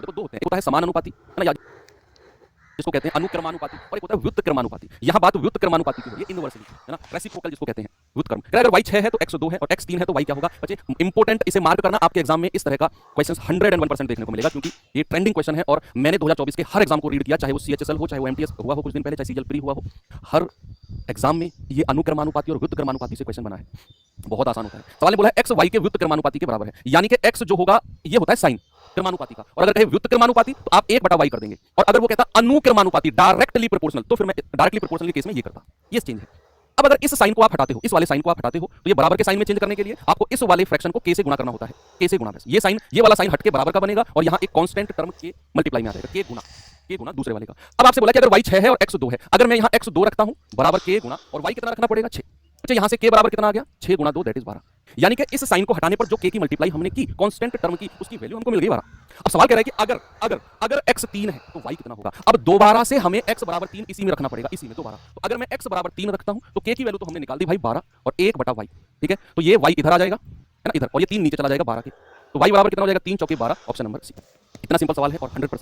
देखो दो होते हैं, एक होता है समानुपाती है ना, या जिसको कहते हैं अनुक्रमानुपाती, और एक होता है व्युत्क्रमानुपाती। यहाँ बात व्युत्क्रमानुपाती की हो रही है, इनवर्सली है ना, रेसिप्रोकल जिसको कहते हैं व्युत्क्रम। अगर y 6 है तो x 2 है और x 3 है तो y क्या होगा बच्चे। इंपोर्टेंट, इसे मार्क करना, आपके एग्जाम में इस तरह का क्वेश्चन 101% देखने को मिलेगा, क्योंकि ये ट्रेंडिंग क्वेश्चन है और मैंने 2024 के हर एग्जाम को रीड किया, चाहे वो CHSL हो, चाहे वो MTS हुआ हो कुछ दिन पहले, चाहे CGL प्री हुआ हो, हर एग्जाम में ये अनुक्रमानुपाती और व्युत्क्रमानुपाती से क्वेश्चन बना है। बहुत आसान होता है। सवाल ने बोला है x y के व्युत्क्रमानुपाती के बराबर है, यानी कि x जो होगा ये होता है साइन क्रमानुपाती का, और अगर कहे व्युत्क्रमानुपाती तो आप 1/y कर देंगे, और अगर वो कहता अनुक्रमानुपाती डायरेक्टली प्रोपोर्शनल, तो फिर मैं डायरेक्टली प्रोपोर्शनल के केस में ये करता। ये चेंज है। अब अगर इस साइन को आप हटाते हो, इस वाले साइन को आप हटाते हो, तो ये बराबर के साइन में चेंज करने के लिए आपको इस वाले फ्रैक्शन को k से गुणा करना होता है। k से गुणा, बस ये साइन, ये वाला साइन हट के बराबर का बनेगा, और यहाँ एक कांस्टेंट टर्म के मल्टीप्लाई में आ जाएगा, k गुणा दूसरे वाले का। अब आपसे बोला कि अगर y 6 है और x 2 है, अगर मैं यहाँ x 2 रखता हूं बराबर k गुणा, और y कितना रखना पड़ेगा 6। अच्छा, यहाँ से k बराबर कितना आ गया 6 गुणा 2 दैट इज 12, यानी कि इस साइन को हटाने पर जो k की मल्टीप्लाई हमने की कांस्टेंट टर्म की, उसकी वैल्यू हमको मिल गई 12। अब सवाल कह रहा है कि अगर अगर अगर x 3 है तो y कितना होगा। अब दोबारा से हमें x बराबर 3 इसी में रखना पड़ेगा, इसी में दोबारा। तो अगर मैं x बराबर 3 रखता हूं तो k की वैल्यू तो हमने निकाल दी भाई 12 और 1/y, ठीक है। तो ये y इधर आ जाएगा है ना, इधर, और ये 3 नीचे चला जाएगा 12 के, तो y बराबर कितना हो जाएगा 3 चौके 12, ऑप्शन नंबर सी। इतना सिंपल सवाल है और 100%